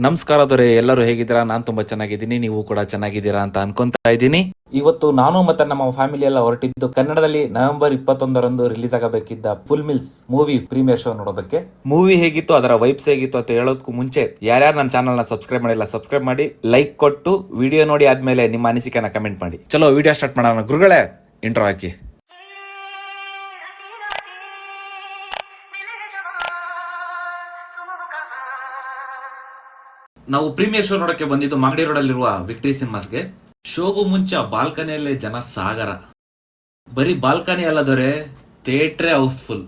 ನಮಸ್ಕಾರ ದೊರೆ, ಎಲ್ಲರೂ ಹೇಗಿದ್ದೀರಾ? ನಾನು ತುಂಬಾ ಚೆನ್ನಾಗಿದ್ದೀನಿ, ನೀವು ಕೂಡ ಚೆನ್ನಾಗಿದ್ದೀರಾ ಅಂತ ಅನ್ಕೊಂತಾ ಇದ್ದೀನಿ. ಇವತ್ತು ನಾನು ಮತ್ತೆ ನಮ್ಮ ಫ್ಯಾಮಿಲಿ ಎಲ್ಲ ಹೊರಟಿದ್ದು ಕನ್ನಡದಲ್ಲಿ ನವೆಂಬರ್ 21ರಂದು ರಿಲೀಸ್ ಆಗಬೇಕಿದ್ದ full meals movie premiere show ನೋಡೋದಕ್ಕೆ. ಮೂವಿ ಹೇಗಿತ್ತು, ಅದರ ವೈಬ್ಸ್ ಹೇಗಿತ್ತು ಅಂತ ಹೇಳೋದಕ್ಕೂ ಮುಂಚೆ ಯಾರ್ಯಾರು ನನ್ನ ಚಾನಲ್ ನ ಸಬ್ಸ್ಕ್ರೈಬ್ ಮಾಡಿಲ್ಲ ಸಬ್ಸ್ಕ್ರೈಬ್ ಮಾಡಿ, ಲೈಕ್ ಕೊಟ್ಟು ವಿಡಿಯೋ ನೋಡಿ ಆದ್ಮೇಲೆ ನಿಮ್ಮ ಅನಿಸಿಕೆನ ಕಮೆಂಟ್ ಮಾಡಿ. ಚಲೋ ವಿಡಿಯೋ ಸ್ಟಾರ್ಟ್ ಮಾಡೋಣ. ಗುರುಗಳೇ, ಇಂಟ್ರೋ ಹಾಕಿ. ನಾವು ಪ್ರೀಮಿಯರ್ ಶೋ ನೋಡಕ್ಕೆ ಬಂದಿದ್ದು ಮಾಗಡಿ ರೋಡ್ ಅಲ್ಲಿರುವ ವಿಕ್ಟರಿ ಸಿನಿಮಾಸ್ಗೆ. ಶೋಗೂ ಮುಂಚೆ ಬಾಲ್ಕನಿಯಲ್ಲೇ ಜನ ಸಾಗರ. ಬರೀ ಬಾಲ್ಕನಿ ಅಲ್ಲದೊರೆ, ಥಿಯೇಟ್ರೇ ಹೌಸ್ಫುಲ್.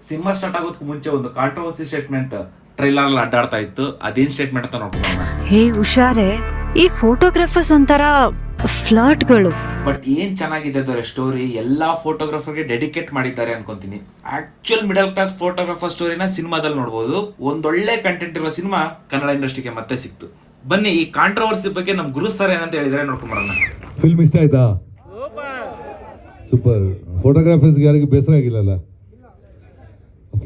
ಸಿನಿಮಾ ಸ್ಟಾರ್ಟ್ ಆಗೋದಕ್ಕೂ ಮುಂಚೆ ಒಂದು ಕಾಂಟ್ರವರ್ಸಿ ಸ್ಟೇಟ್ಮೆಂಟ್ ಟ್ರೈಲರ್ ಅಲ್ಲಿ ಅಡ್ಡಾಡ್ತಾ ಇತ್ತು. ಅದೇನ್ ಸ್ಟೇಟ್ಮೆಂಟ್ ಅಂತ ನೋಡ್ಕೊಳ್ಳೋಣ. ಹೇ ಹುಷಾರೆ, ಈ ಫೋಟೋಗ್ರಾಫರ್ಸ್ ಒಂಥರ ಫ್ಲರ್ಟ್ಗಳು. ಬಟ್ ಏನ್ ಚೆನ್ನಾಗಿದೆ ಅದರ ಸ್ಟೋರಿ, ಎಲ್ಲಾ ಫೋಟೋಗ್ರಾಫರ್ಗೆ ಡೆಡಿಕೇಟ್ ಮಾಡಿದ್ದಾರೆ ಅನ್ಕೊಂತೀನಿ. ಆಕ್ಚುಯಲ್ ಮಿಡಲ್ ಕ್ಲಾಸ್ ಫೋಟೋಗ್ರಾಫರ್ ಸ್ಟೋರಿನ ಸಿನಿಮಾದಲ್ಲಿ ನೋಡಬಹುದು. ಒಂದೊಳ್ಳೆ ಕಂಟೆಂಟ್ ಇರುವ ಸಿನಿಮಾ ಕನ್ನಡ ಇಂಡಸ್ಟ್ರಿಗೆ ಮತ್ತೆ ಸಿಕ್ತು. ಬನ್ನಿ ಈ ಕಾಂಟ್ರವರ್ಸಿ ಬಗ್ಗೆ ನಮ್ ಗುರು ಸರ್ ಏನಂತ ಹೇಳಿದ್ರೆ ನೋಡ್ಕೊಂಬರೋಣ. ಫಿಲ್ಮ್ ಇಷ್ಟ ಆಯ್ತಾ? ಸೂಪರ್. ಫೋಟೋಗ್ರಾಫರ್ಸ್ಗೆ ಯಾರಿಗೂ ಬೇಸರ ಆಗಿಲ್ಲಲ್ಲ?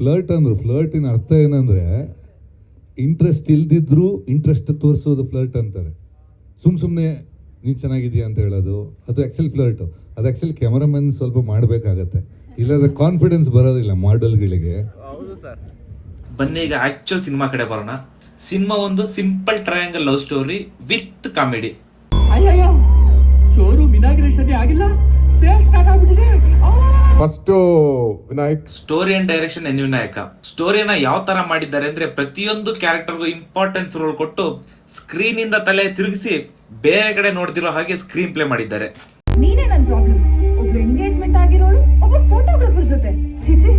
ಫ್ಲರ್ಟ್ ಅಂದ್ರು, ಫ್ಲರ್ಟಿನ ಅರ್ಥ ಏನಂದ್ರೆ ಇಂಟ್ರೆಸ್ಟ್ ಇಲ್ದಿದ್ರು ಇಂಟ್ರೆಸ್ಟ್ ತೋರಿಸೋದು ಫ್ಲರ್ಟ್ ಅಂತಾರೆ. ಸುಮ್ಮನೆ ನೀನು ಚೆನ್ನಾಗಿದೆಯಾ ಅಂತ ಹೇಳೋದು ಅದು ಆ್ಯಕ್ಚುಲಿ ಫ್ಲರ್ಟು. ಅದು ಆ್ಯಕ್ಚುಲಿ ಕ್ಯಾಮರಾಮನ್ ಸ್ವಲ್ಪ ಮಾಡಬೇಕಾಗತ್ತೆ, ಇಲ್ಲಾಂದ್ರೆ ಕಾನ್ಫಿಡೆನ್ಸ್ ಬರೋದಿಲ್ಲ ಮಾಡೆಲ್ಗಳಿಗೆ. ಬನ್ನಿ ಈಗ ಆಕ್ಚುಯಲ್ ಸಿನಿಮಾ ಕಡೆ ಬರೋಣ. ಸಿನಿಮಾ ಒಂದು simple triangle love story with comedy. Showroom inauguration ಆಗಿಲ್ಲ, ಸೇಲ್ಸ್ ಸ್ಟಾರ್ಟ್ ಆಗ್ಬಿಟ್ಟಿದೆ. First Vinayak. Story and direction N Vinayaka. ಸ್ಟೋರಿನ ಯಾವ ತರ ಮಾಡಿದ್ದಾರೆ ಅಂದ್ರೆ ಪ್ರತಿಯೊಂದು ಕ್ಯಾರೆಕ್ಟರ್ಗೂ ಇಂಪಾರ್ಟೆನ್ಸ್ ರೋಲ್ ಕೊಟ್ಟು ಸ್ಕ್ರೀನ್ ಇಂದ ತಲೆ ತಿರುಗಿಸಿ ಬೇರೆ ಕಡೆ ನೋಡ್ತಿರೋ ಹಾಗೆ ಸ್ಕ್ರೀನ್ ಪ್ಲೇ ಮಾಡಿದ್ದಾರೆ. ನೀನೇ ನನ್ನ ಪ್ರಾಬ್ಲಮ್. ಒಬ್ರು ಎಂಗೇಜ್ಮೆಂಟ್ ಆಗಿರೋಳು ಒಬ್ಬ ಫೋಟೋಗ್ರಾಫರ್ ಜೊತೆ, ಚಿಚಿ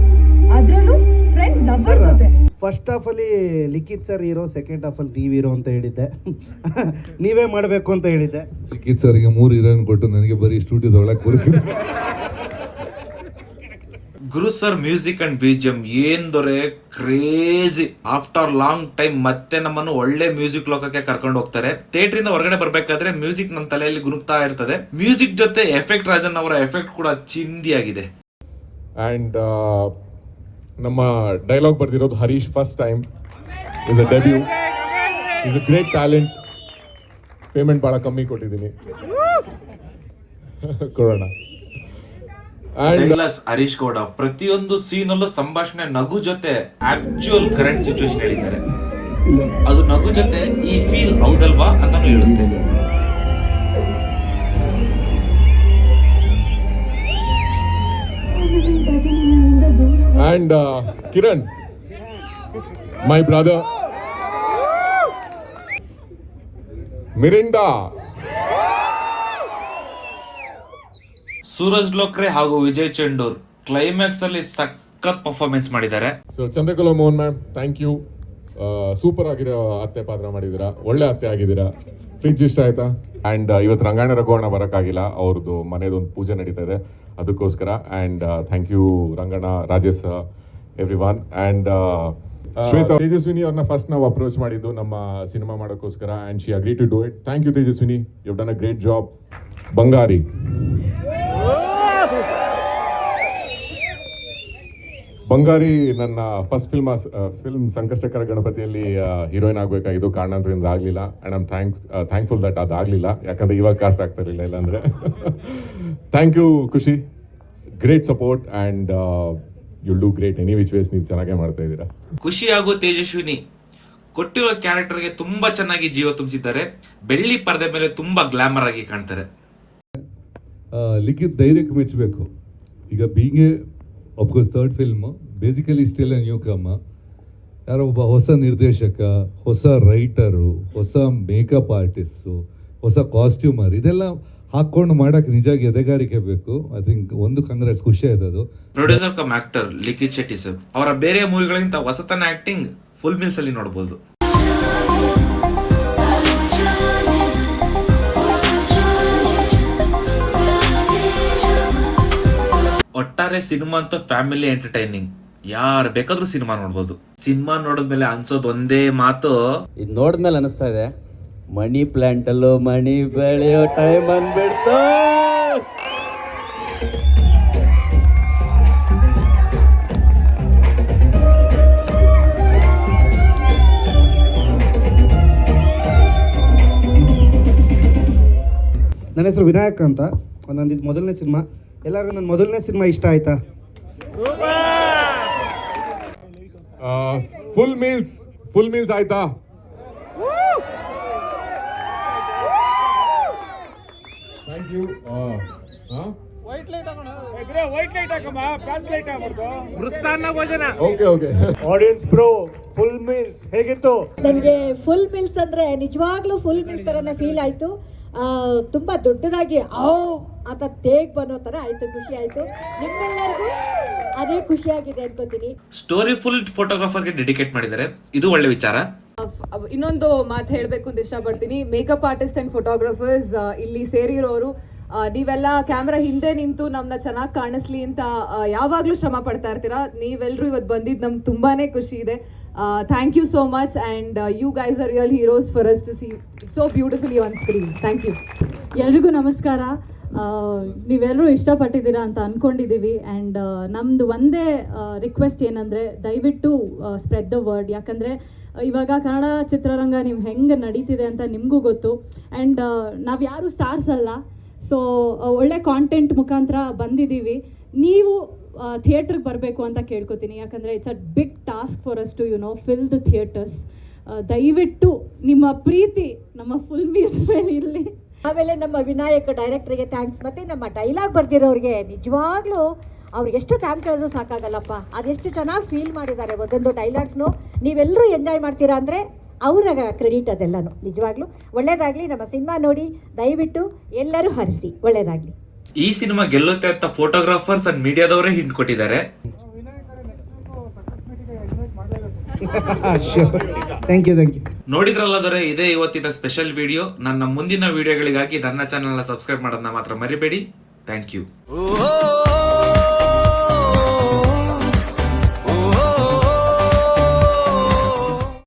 ಅದ್ರಲ್ಲೂ ಫ್ರೆಂಡ್ ಲವರ್ ಜೊತೆ. ಫಸ್ಟ್ ಹಾಫ್ ಅಲ್ಲಿ ಲಿಖಿತ್ ಸರ್ ಹೀರೋ, ಸೆಕೆಂಡ್ ಹಾಫ್ ಅಲ್ಲಿ ನೀವ್ ಹೀರೋ ಅಂತ ಹೇಳಿದ್ದೆ. ನೀವೇ ಮಾಡಬೇಕು ಅಂತ ಹೇಳಿದ್ದೆ. ಲಿಖಿತ್ ಸರ್ಗೆ 3 ಹೀರೋಯಿನ್ ಕೊಟ್ಟು ನನಗೆ ಬರೀ ಸ್ಟುಡಿಯೋದೊಳಗೆ ಕೂರಿಸಿ. ಗುರು ಸರ್ ಮ್ಯೂಸಿಕ್ ಅಂಡ್ ಬಿಜಿಎಂ ಏನ್ ದೊರೆ, ಕ್ರೇಜಿ. ಆಫ್ಟರ್ ಲಾಂಗ್ ಟೈಮ್ ಮತ್ತೆ ನಮ್ಮನ್ನು ಒಳ್ಳೆ ಮ್ಯೂಸಿಕ್ ಲೋಕಕ್ಕೆ ಕರ್ಕೊಂಡು ಹೋಗ್ತಾರೆ. ಥಿಯೇಟರ್ ಇಂದ ಹೊರಗಡೆ ಬರ್ಬೇಕಾದ್ರೆ ಮ್ಯೂಸಿಕ್ ನನ್ನ ತಲೆಯಲ್ಲಿ ಗುನುಗ್ತಾ ಇರ್ತದೆ. ಮ್ಯೂಸಿಕ್ ಜೊತೆ ಎಫೆಕ್ಟ್, ರಾಜನ್ ಅವರ ಎಫೆಕ್ಟ್ ಕೂಡ ಚಿಂದಿಯಾಗಿದೆ. ಅಂಡ್ ನಮ್ಮ ಡೈಲಾಗ್ ಬರ್ದಿರೋದು Harish. First time is a debut. Is a great talent. Payment ಭಾಳ ಕಮ್ಮಿ ಕೊಟ್ಟಿದ್ದೀನಿ, ಕೊಡೋಣ. ಡೈಲಾಗ್ಸ್ ಹರೀಶ್ ಗೌಡ. ಪ್ರತಿಯೊಂದು ಸೀನ್ ಅಲ್ಲೂ ಸಂಭಾಷಣೆ ನಗು ಜೊತೆ ಆಕ್ಚುಯಲ್ ಕರೆಂಟ್ ಸಿಚುವೇಶನ್ ಹೇಳಿದ್ದಾರೆ. ಅದು ನಗು ಜೊತೆ ಈ ಫೀಲ್ ಹೌದಲ್ವಾ ಅಂತಾನು ಹೇಳುತ್ತೆ. And Kiran, my brother, Miranda. Suraj Lokre ಹಾಗೂ ವಿಜಯ್ ಚಂಡೂರ್ ಕ್ಲೈಮ್ಯಾಕ್ಸ್ ಅಲ್ಲಿ ಸಖತ್ ಪರ್ಫಾರ್ಮೆನ್ಸ್ ಮಾಡಿದ್ದಾರೆ. So Chandrakala Mohan ma'am, thank you. Super ಆಗಿರೋ ಅತ್ತೆ ಪಾತ್ರ ಮಾಡಿದ್ದೀರಾ, ಒಳ್ಳೆ ಅತ್ತೆ ಆಗಿದ್ದೀರಾ. ಫ್ರಿಜ್ ಇಷ್ಟ ಆಯ್ತಾ? ಅಂಡ್ ಇವತ್ತು ರಂಗಾಯಣ ರಘುವಣ್ಣ ಬರೋಕ್ಕಾಗಿಲ್ಲ, ಅವ್ರದ್ದು ಮನೆದೊಂದು ಪೂಜೆ ನಡೀತಾ ಇದೆ, ಅದಕ್ಕೋಸ್ಕರ. And thank you Ranganna, Rajesh, everyone. And Shweta, Tejaswini ಅವ್ರನ್ನ ಫಸ್ಟ್ ನಾವು ಅಪ್ರೋಚ್ ಮಾಡಿದ್ದು ನಮ್ಮ ಸಿನಿಮಾ ಮಾಡೋಕ್ಕೋಸ್ಕರ. And she agree to do it. Thank you Tejaswini, you done a great job. Bangari, Bangari ನನ್ನ ಫಸ್ಟ್ ಫಿಲ್ಮ್ ಸಂಕಷ್ಟಕರ ಗಣಪತಿಯಲ್ಲಿ ಹೀರೋಯಿನ್ ಆಗಬೇಕಾಗಿದ್ದು, ಕಾರಣಾಂತರದಿಂದ ಆಗಲಿಲ್ಲ. ಆ್ಯಂಡ್ ಐಮ್ ಥ್ಯಾಂಕ್ಫುಲ್ ದಟ್ ಅದಾಗಲಿಲ್ಲ, ಯಾಕಂದರೆ ಇವಾಗ ಕಾಸ್ಟ್ ಆಗ್ತಾ ಇರಲಿಲ್ಲ, ಇಲ್ಲಾಂದರೆ. Thank you Khushi, great support. And you'll do great any which ways. ನೀವು ಚೆನ್ನಾಗೇ ಮಾಡ್ತಾ ಇದ್ದೀರಾ. ಖುಷಿ ಹಾಗೂ ತೇಜಸ್ವಿನಿ ಕೊಟ್ಟಿರೋ ಕ್ಯಾರೆಕ್ಟರ್ಗೆ ತುಂಬಾ ಚೆನ್ನಾಗಿ ಜೀವ ತುಂಬಿಸಿದ್ದಾರೆ. ಬೆಳ್ಳಿ ಪರದೆ ಮೇಲೆ ತುಂಬಾ ಗ್ಲಾಮರ್ ಆಗಿ ಕಾಣ್ತಾರೆ. ಲಿಖಿತ್ ಧೈರ್ಯಕ್ಕೆ ಮೆಚ್ಚಬೇಕು. ಈಗ being of course third film, basically still A new come. ಯಾರೋ ಒಬ್ಬ ಹೊಸ ನಿರ್ದೇಶಕ, ಹೊಸ ರೈಟರು, ಹೊಸ ಮೇಕಪ್ ಆರ್ಟಿಸ್ಟು, ಹೊಸ ಕಾಸ್ಟ್ಯೂಮರ್, ಇದೆಲ್ಲ ಹಾಕ್ಕೊಂಡು ಮಾಡೋಕ್ಕೆ ನಿಜವಾಗಿ ಎದೆಗಾರಿಕೆ ಬೇಕು. ಐ ಥಿಂಕ್ ಒಂದು ಕಾಂಗ್ರೆಸ್ ಖುಷಿ ಆಯ್ತದು. ಪ್ರೊಡ್ಯೂಸರ್ ಕಮ್ ಆಕ್ಟರ್ ಲಿಖಿತ್ ಶೆಟ್ಟಿ ಸರ್ ಅವರ ಬೇರೆ ಮೂವಿಗಳಿಗಿಂತ ಹೊಸತನ ಆಕ್ಟಿಂಗ್ ಫುಲ್ ಮಿಲ್ಸ್ ಅಲ್ಲಿ ನೋಡಬಹುದು. ಒಟ್ಟಾರೆ ಸಿನಿಮಾ ಅಂತ ಫ್ಯಾಮಿಲಿ ಎಂಟರ್ಟೈನಿಂಗ್, ಯಾರು ಬೇಕಾದ್ರೂ ಸಿನಿಮಾ ನೋಡ್ಬೋದು. ಸಿನಿಮಾ ನೋಡಿದ್ಮೇಲೆ ಅನ್ಸೋದು ಒಂದೇ ಮಾತು, ಇದು ನೋಡಿದ್ಮೇಲೆ ಅನಿಸ್ತಾ ಇದೆ ಮನಿ ಪ್ಲಾಂಟ್ ಅಲ್ಲೂ ಮನಿ ಬೆಳೆಯೋ ಟೈಮ್ ಬಂದ್ಬಿಡ್ತು. ನನ್ನ ಹೆಸರು ವಿನಾಯಕ್ ಅಂತ. ನಂದಿದ್ದು ಮೊದಲನೇ ಸಿನಿಮಾ. ಎಲ್ಲರಿಗೂ ನನ್ನ ಮೊದಲನೇ ಸಿನಿಮಾ ಇಷ್ಟ ಆಯ್ತಾ? ಫುಲ್ ಮೀಲ್ಸ್ ಆಯ್ತಾ? Thank you. Okay audience bro, full meals ಹೇಗಿತ್ತು? ನನಗೆ ಫುಲ್ ಮಿಲ್ಸ್ ಅಂದರೆ ನಿಜವಾಗ್ಲೂ ಫುಲ್ ಮಿಲ್ಸ್ ಥರನೇ ಫೀಲ್ ಆಯಿತು. ತುಂಬ ದೊಡ್ಡದಾಗಿ ಅಂತ ತೇಗ್ ಬನ್ನೋ ಥರ ಆಯಿತು. ಖುಷಿ ಆಯಿತು. ನಿಮ್ಮೆಲ್ಲರಿಗೂ ಅದೇ ಖುಷಿಯಾಗಿದೆ ಅನ್ಕೋತೀನಿ. ಸ್ಟೋರಿ ಫುಲ್ ಫೋಟೋಗ್ರಾಫರ್ಗೆ ಡೆಡಿಕೇಟ್ ಮಾಡಿದ್ದಾರೆ, ಇದು ಒಳ್ಳೆ ವಿಚಾರ. ಇನ್ನೊಂದು ಮಾತು ಹೇಳಬೇಕು ಅಂತ ಇಷ್ಟಪಡ್ತೀನಿ. ಮೇಕಪ್ ಆರ್ಟಿಸ್ಟ್ ಆ್ಯಂಡ್ ಫೋಟೋಗ್ರಾಫರ್ಸ್ ಇಲ್ಲಿ ಸೇರಿರೋರು, ನೀವೆಲ್ಲ ಕ್ಯಾಮ್ರಾ ಹಿಂದೆ ನಿಂತು ನಮ್ಮನ್ನ ಚೆನ್ನಾಗಿ ಕಾಣಿಸ್ಲಿ ಅಂತ ಯಾವಾಗಲೂ ಶ್ರಮ ಪಡ್ತಾ ಇರ್ತೀರಾ. ನೀವೆಲ್ಲರೂ ಇವತ್ತು ಬಂದಿದ್ದು ನಮ್ಗೆ ತುಂಬಾ ಖುಷಿ ಇದೆ. Thank you so much and you guys are real heroes for us to see so beautifully on screen. Thank you. ಎಲ್ರಿಗೂ ನಮಸ್ಕಾರ. ನೀವೆಲ್ಲರೂ ಇಷ್ಟಪಟ್ಟಿದ್ದೀರಾ ಅಂತ ಅಂದ್ಕೊಂಡಿದ್ದೀವಿ. ಆ್ಯಂಡ್ ನಮ್ಮದು ಒಂದೇ ರಿಕ್ವೆಸ್ಟ್ ಏನಂದರೆ ದಯವಿಟ್ಟು ಸ್ಪ್ರೆಡ್ ದ ವರ್ಡ್. ಯಾಕಂದರೆ ಇವಾಗ ಕನ್ನಡ ಚಿತ್ರರಂಗ ನೀವು ಹೆಂಗೆ ನಡೀತಿದೆ ಅಂತ ನಿಮಗೂ ಗೊತ್ತು. ಆ್ಯಂಡ್ ನಾವು ಯಾರೂ ಸ್ಟಾರ್ಸ್ ಅಲ್ಲ. ಸೊ ಒಳ್ಳೆ ಕಾಂಟೆಂಟ್ ಮುಖಾಂತರ ಬಂದಿದ್ದೀವಿ. ನೀವು ಥಿಯೇಟ್ರಿಗೆ ಬರಬೇಕು ಅಂತ ಕೇಳ್ಕೊತೀನಿ. ಯಾಕಂದರೆ it's a big task for us to fill the theatres. ದಯವಿಟ್ಟು ನಿಮ್ಮ ಪ್ರೀತಿ ನಮ್ಮ ಫುಲ್ ಮೀಲ್ಸ್ ಮೇಲೆ ಇರಲಿ. ಆಮೇಲೆ ನಮ್ಮ ವಿನಾಯಕ್ ಡೈರೆಕ್ಟ್ರಿಗೆ ಥ್ಯಾಂಕ್ಸ್. ಮತ್ತು ನಮ್ಮ ಡೈಲಾಗ್ ಬರ್ದಿರೋರಿಗೆ ನಿಜವಾಗ್ಲೂ ಅವ್ರಿಗೆ ಎಷ್ಟು ಥ್ಯಾಂಕ್ಸ್ ಹೇಳಿದ್ರು ಸಾಕಾಗಲ್ಲಪ್ಪ. ಅದೆಷ್ಟು ಚೆನ್ನಾಗಿ ಫೀಲ್ ಮಾಡಿದ್ದಾರೆ ಒಂದೊಂದು ಡೈಲಾಗ್ಸ್ನು. ನೀವೆಲ್ಲರೂ ಎಂಜಾಯ್ ಮಾಡ್ತೀರಾ ಅಂದರೆ ಅವರ ಕ್ರೆಡಿಟ್ ಅದೆಲ್ಲನೂ. ನಿಜವಾಗ್ಲೂ ಒಳ್ಳೇದಾಗಲಿ. ನಮ್ಮ ಸಿನಿಮಾ ನೋಡಿ ದಯವಿಟ್ಟು ಎಲ್ಲರೂ ಹರಿಸಿ. ಒಳ್ಳೇದಾಗಲಿ. ಈ ಸಿನಿಮಾ ಗೆಲ್ಲುತ್ತೆ ಅಂತ ಫೋಟೋಗ್ರಾಫರ್ಸ್ ಅಂಡ್ ಮೀಡಿಯಾದವರೇ ಹಿಂಟ್ ಕೊಟ್ಟಿದ್ದಾರೆ. Thank you. ನೋಡಿದ್ರಲ್ಲದರೆ ಇದೇ ಇವತ್ತಿನ ಸ್ಪೆಷಲ್ ವಿಡಿಯೋ. ನನ್ನ ಮುಂದಿನ ವಿಡಿಯೋಗಳಿಗಾಗಿ ನನ್ನ ಚಾನೆಲ್ನ ಸಬ್ಸ್ಕ್ರೈಬ್ ಮಾಡೋದನ್ನ ಮಾತ್ರ ಮರಿಬೇಡಿ. Thank you.